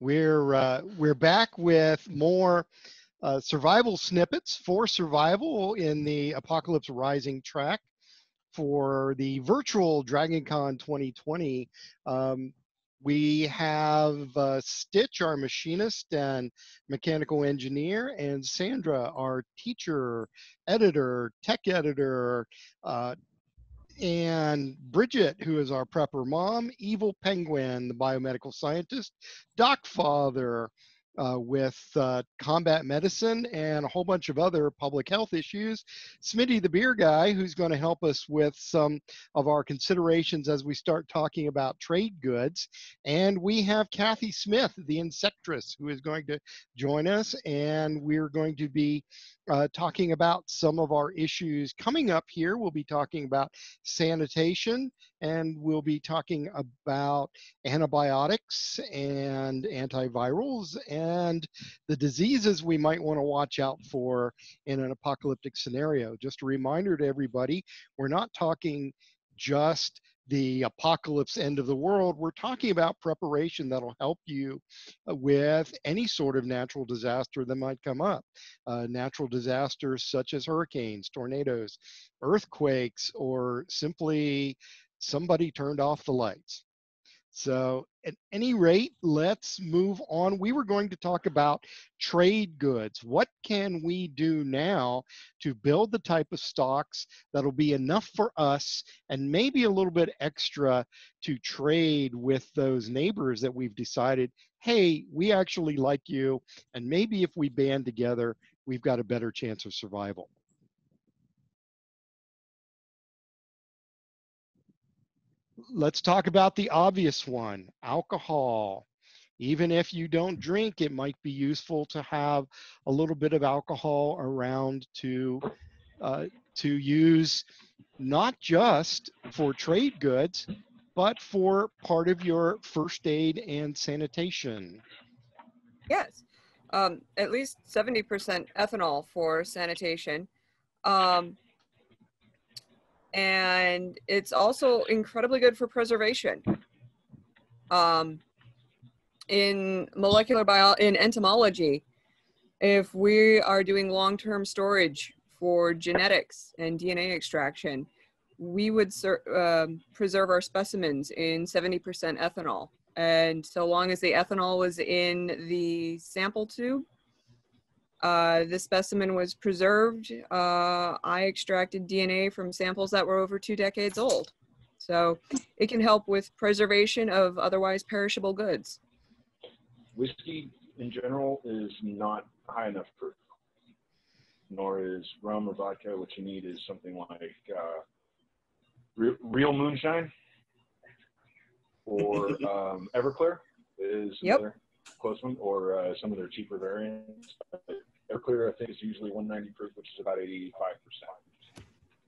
We're back with more survival snippets for survival in the Apocalypse Rising track for the virtual DragonCon 2020. Um, we have Stitch, our machinist and mechanical engineer, and Sandra, our teacher, editor, tech editor, and Bridget, who is our prepper mom, Evil Penguin, the biomedical scientist, Doc Father, with combat medicine and a whole bunch of other public health issues, Smitty the beer guy, who's going to help us with some of our considerations as we start talking about trade goods, and we have Kathy Smith, the insectress, who is going to join us, and we're going to be talking about some of our issues coming up here. We'll be talking about sanitation, and we'll be talking about antibiotics and antivirals and the diseases we might want to watch out for in an apocalyptic scenario. Just a reminder to everybody, we're not talking just the apocalypse end of the world. We're talking about preparation that'll help you with any sort of natural disaster that might come up. Natural disasters such as hurricanes, tornadoes, earthquakes, or simply somebody turned off the lights. So at any rate, let's move on. We were going to talk about trade goods. What can we do now to build the type of stocks that'll be enough for us and maybe a little bit extra to trade with those neighbors that we've decided, hey, we actually like you, and maybe if we band together, we've got a better chance of survival. Let's talk about the obvious one, alcohol. Even if you don't drink, it might be useful to have a little bit of alcohol around to use, not just for trade goods, but for part of your first aid and sanitation. Yes, at least 70% ethanol for sanitation. Um, and it's also incredibly good for preservation. In in entomology, if we are doing long-term storage for genetics and DNA extraction, we would preserve our specimens in 70% ethanol. And so long as the ethanol was in the sample tube, the specimen was preserved. I extracted DNA from samples that were over 2 decades old. So it can help with preservation of otherwise perishable goods. Whiskey in general is not high enough proof, nor is rum or vodka. What you need is something like real moonshine or Everclear is another close one, or some of their cheaper variants. Everclear, I think, is usually 190 proof, which is about 85%.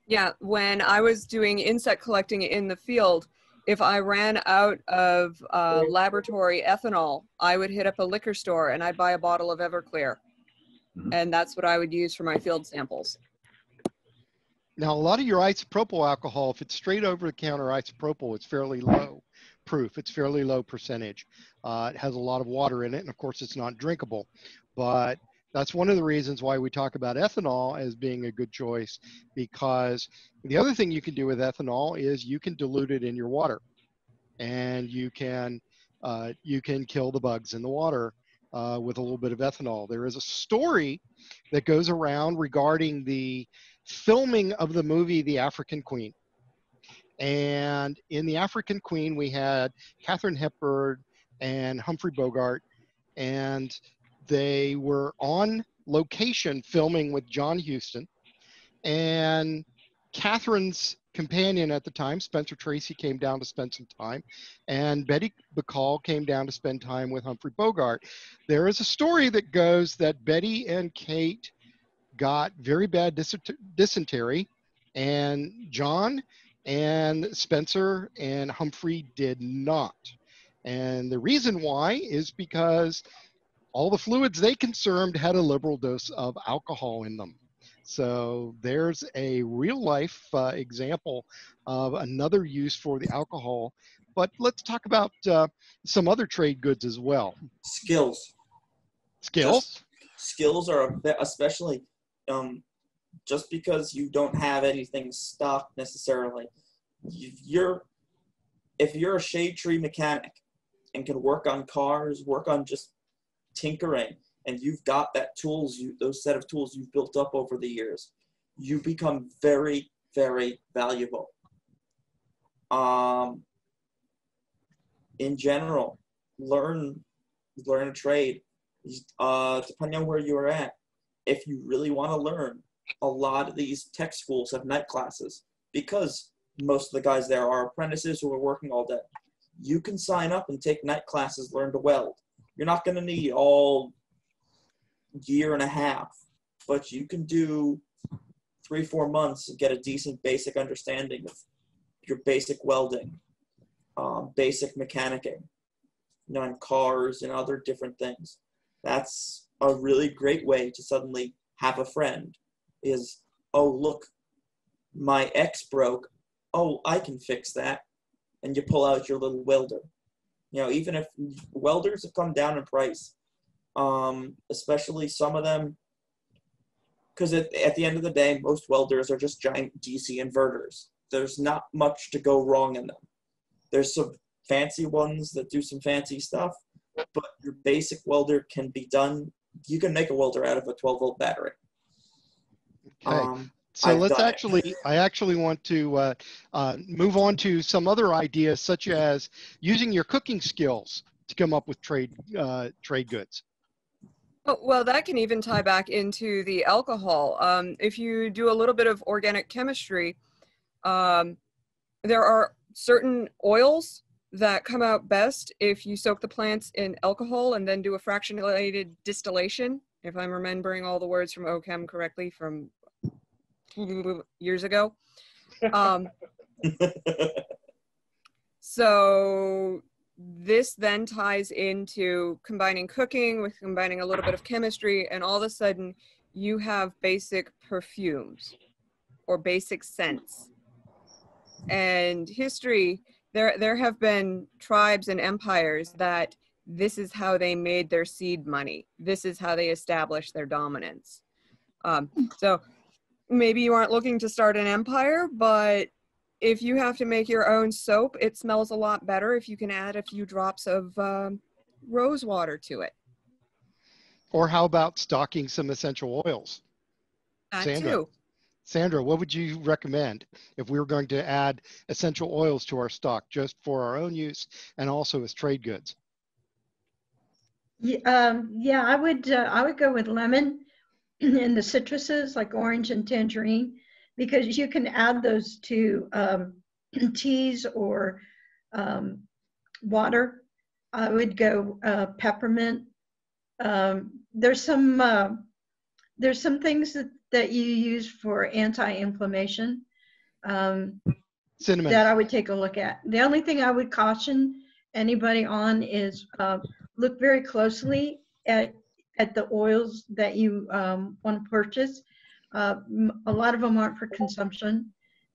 Yeah, when I was doing insect collecting in the field, if I ran out of laboratory ethanol, I would hit up a liquor store and I'd buy a bottle of Everclear. Mm-hmm. And that's what I would use for my field samples. Now, a lot of your isopropyl alcohol, if it's straight over-the-counter isopropyl, it's fairly low proof. It's fairly low percentage. It has a lot of water in it, and of course, it's not drinkable. But that's one of the reasons why we talk about ethanol as being a good choice, because the other thing you can do with ethanol is you can dilute it in your water, and you can kill the bugs in the water with a little bit of ethanol. There is a story that goes around regarding the filming of the movie The African Queen. And in The African Queen, we had Katharine Hepburn and Humphrey Bogart, and they were on location filming with John Huston. And Catherine's companion at the time, Spencer Tracy, came down to spend some time, and Betty Bacall came down to spend time with Humphrey Bogart. There is a story that goes that Betty and Kate got very bad dysentery, and John and Spencer and Humphrey did not. And the reason why is because all the fluids they consumed had a liberal dose of alcohol in them. So there's a real life example of another use for the alcohol. But let's talk about some other trade goods as well. Skills. Skills? Skills are especially just because you don't have anything stocked necessarily. If you're a shade tree mechanic and can work on cars, work on just tinkering, and you've got those set of tools you've built up over the years, you become very, very valuable. In general, learn a trade. Depending on where you are at, if you really want to learn, a lot of these tech schools have night classes because most of the guys there are apprentices who are working all day. You can sign up and take night classes, learn to weld. You're not going to need all year and a half, but you can do 3-4 months and get a decent basic understanding of your basic welding, basic mechanicking, on cars and other different things. That's a really great way to suddenly have a friend is, oh, look, my X broke. Oh, I can fix that. And you pull out your little welder. Even if welders have come down in price, especially some of them, because at the end of the day, most welders are just giant DC inverters. There's not much to go wrong in them. There's some fancy ones that do some fancy stuff, but your basic welder can be done. You can make a welder out of a 12-volt battery. Okay. So I actually want to move on to some other ideas, such as using your cooking skills to come up with trade goods. Oh, well, that can even tie back into the alcohol. If you do a little bit of organic chemistry, there are certain oils that come out best if you soak the plants in alcohol and then do a fractionated distillation, if I'm remembering all the words from OChem correctly from years ago. So this then ties into combining cooking with combining a little bit of chemistry, and all of a sudden you have basic perfumes or basic scents. And history, there have been tribes and empires that this is how they made their seed money. This is how they established their dominance. So maybe you aren't looking to start an empire, but if you have to make your own soap, it smells a lot better if you can add a few drops of rose water to it. Or how about stocking some essential oils? Sandra, what would you recommend if we were going to add essential oils to our stock just for our own use and also as trade goods? Yeah, I would go with lemon and the citruses like orange and tangerine, because you can add those to teas or water. I would go peppermint. There's some things that you use for anti-inflammation cinnamon that I would take a look at. The only thing I would caution anybody on is look very closely at the oils that you want to purchase. A lot of them aren't for consumption,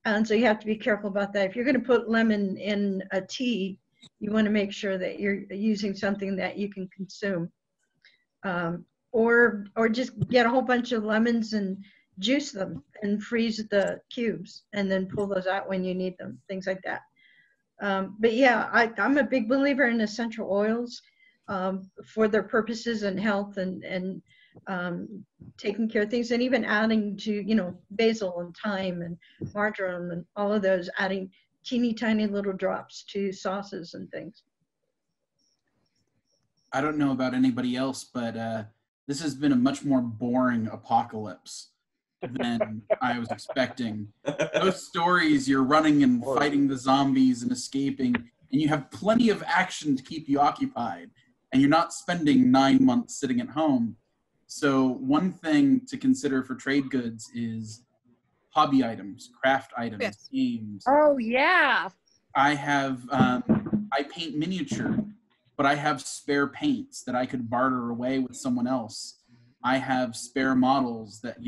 and so you have to be careful about that. If you're going to put lemon in a tea, you want to make sure that you're using something that you can consume. Or just get a whole bunch of lemons and juice them and freeze the cubes and then pull those out when you need them, things like that. But yeah, I'm a big believer in essential oils for their purposes and health and taking care of things, and even adding to, basil and thyme and marjoram and all of those, adding teeny tiny little drops to sauces and things. I don't know about anybody else, but this has been a much more boring apocalypse than I was expecting. Those stories, you're running and fighting the zombies and escaping, and you have plenty of action to keep you occupied, and you're not spending 9 months sitting at home. So one thing to consider for trade goods is hobby items, craft items, yes. Games. Oh, yeah. I have, I paint miniature, but I have spare paints that I could barter away with someone else. I have spare models that,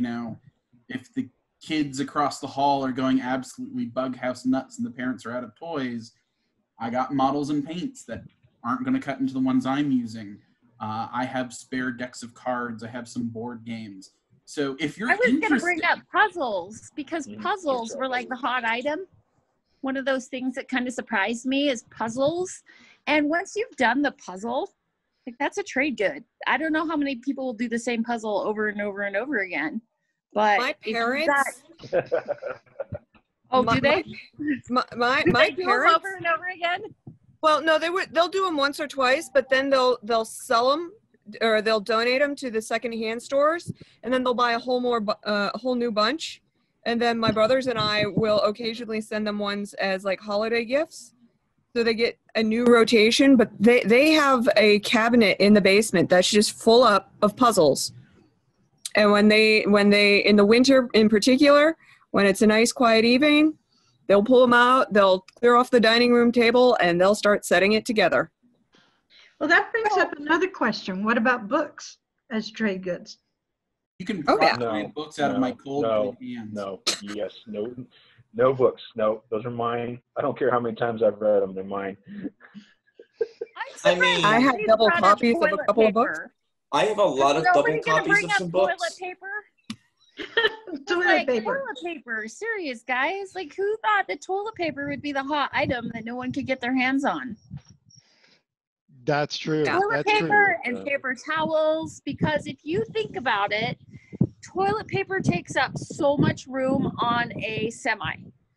if the kids across the hall are going absolutely bug house nuts and the parents are out of toys, I got models and paints that aren't going to cut into the ones I'm using. I have spare decks of cards. I have some board games. So if you're I was going to interested, bring up puzzles, because Mhm. puzzles were like the hot item. One of those things that kind of surprised me is puzzles. And once you've done the puzzle, like, that's a trade good. I don't know how many people will do the same puzzle over and over and over again. But My if you've parents, got- oh, my- do they? my Do my they do them parents. over and over again? Well, no, they'll do them once or twice, but then they'll sell them or they'll donate them to the secondhand stores, and then they'll buy a whole new bunch. And then my brothers and I will occasionally send them ones as like holiday gifts, so they get a new rotation. But they have a cabinet in the basement that's just full up of puzzles. And when they in the winter in particular, when it's a nice quiet evening, they'll pull them out, they'll clear off the dining room table, and they'll start setting it together. Well, that brings up another question. What about books as trade goods? you can Oh, yeah. probably read books out of my cold hands. No books. No, those are mine. I don't care how many times I've read them. They're mine. I mean, I have Nobody's double brought up copies of a toilet couple of books. paper. I have a lot of Is double nobody gonna copies bring of up some toilet books. paper? Toilet Like, paper. toilet paper. Serious, guys. Like, who thought that toilet paper would be the hot item that no one could get their hands on? That's true. Yeah. Toilet That's true. paper and Yeah. paper towels, because if you think about it, toilet paper takes up so much room on a semi,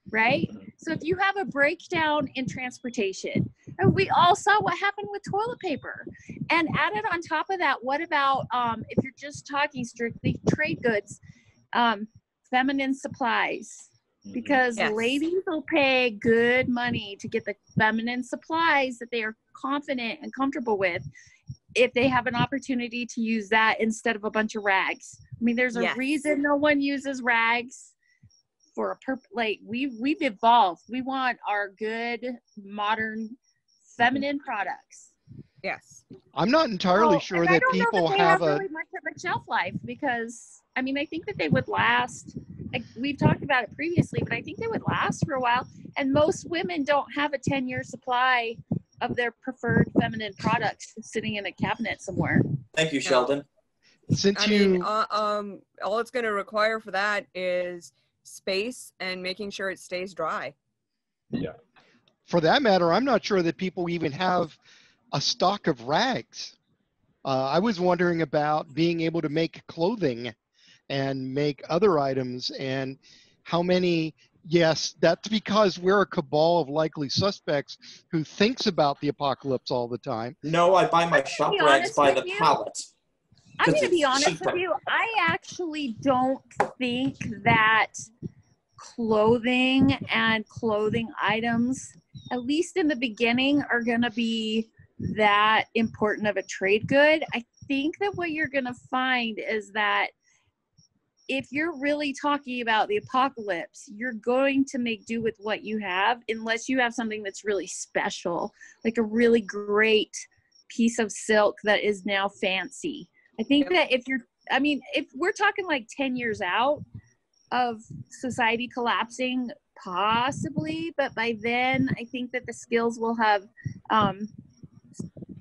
right? So if you have a breakdown in transportation, and we all saw what happened with toilet paper, and added on top of that, what about if you're just talking strictly trade goods, feminine supplies? Because Yes. ladies will pay good money to get the feminine supplies that they are confident and comfortable with if they have an opportunity to use that instead of a bunch of rags. I mean, there's a Yes. reason no one uses rags for a like we've evolved. We want our good modern feminine products. Yes. I'm not entirely Oh, sure and I that don't know people that they have a. really much of a shelf life, because I mean, I think that they would last. Like, we've talked about it previously, but I think they would last for a while. And most women don't have a 10-year supply of their preferred feminine products sitting in a cabinet somewhere. Thank you, Sheldon. Since I you mean, all it's going to require for that is space and making sure it stays dry. Yeah. for that matter, I'm not sure that people even have a stock of rags. I was wondering about being able to make clothing and make other items, and how many. Yes, that's because we're a cabal of likely suspects who thinks about the apocalypse all the time. No, I buy my shop be rags honest by with the you. pallet. I'm 'Cause going to be it's honest cheaper. with you. I actually don't think that clothing and clothing items, at least in the beginning, are going to be that important of a trade good. I think that what you're going to find is that if you're really talking about the apocalypse, you're going to make do with what you have, unless you have something that's really special, like a really great piece of silk that is now fancy. I think that if we're talking like 10 years out of society collapsing, possibly, but by then I think that the skills will have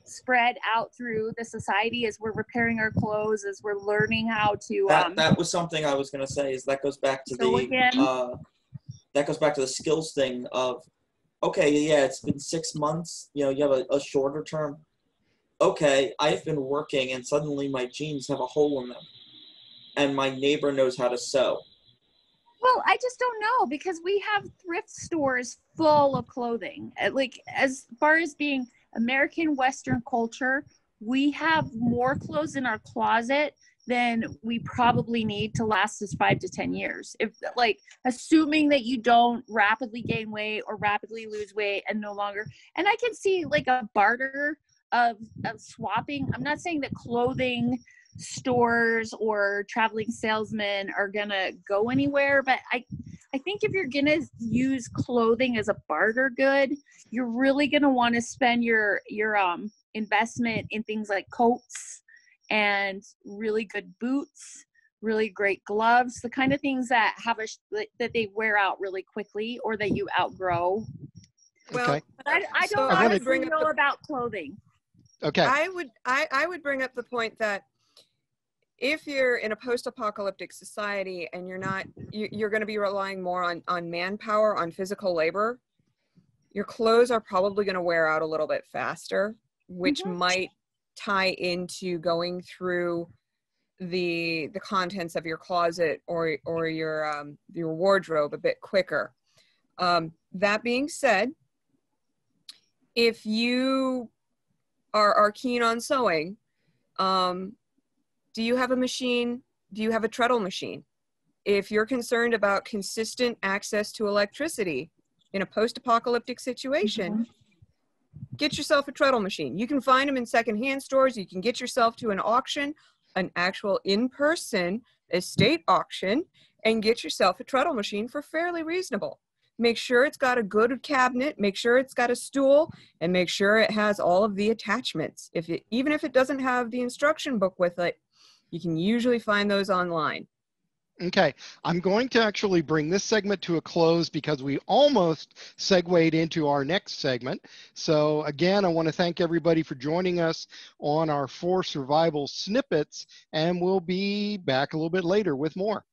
spread out through the society as we're repairing our clothes, as we're learning how to That was something I was gonna say. Is that goes back to So again- the skills thing of, okay, yeah, it's been 6 months. You know, you have a shorter term. Okay, I've been working and suddenly my jeans have a hole in them, and my neighbor knows how to sew. Well, I just don't know, because we have thrift stores full of clothing. Like, as far as being American Western culture, we have more clothes in our closet than we probably need to last us 5 to 10 years. If, like, assuming that you don't rapidly gain weight or rapidly lose weight and no longer, and I can see like a barter of swapping. I'm not saying that clothing stores or traveling salesmen are gonna go anywhere, but I think if you're gonna use clothing as a barter good, you're really gonna want to spend your investment in things like coats and really good boots, really great gloves, the kind of things that have that they wear out really quickly or that you outgrow. Well, Okay. But I So don't I would honestly bring up know the- about clothing. Okay. I would bring up the point that if you're in a post-apocalyptic society and you're going to be relying more on manpower, on physical labor, your clothes are probably going to wear out a little bit faster, which might tie into going through the contents of your closet or your wardrobe a bit quicker. That being said, if you are keen on sewing, do you have a machine? Do you have a treadle machine? If you're concerned about consistent access to electricity in a post-apocalyptic situation, get yourself a treadle machine. You can find them in secondhand stores. You can get yourself to an auction, an actual in-person estate auction, and get yourself a treadle machine for fairly reasonable. Make sure it's got a good cabinet, make sure it's got a stool, and make sure it has all of the attachments. Even if it doesn't have the instruction book with it, you can usually find those online. Okay, I'm going to actually bring this segment to a close because we almost segued into our next segment. So again, I want to thank everybody for joining us on our 4 survival snippets, and we'll be back a little bit later with more.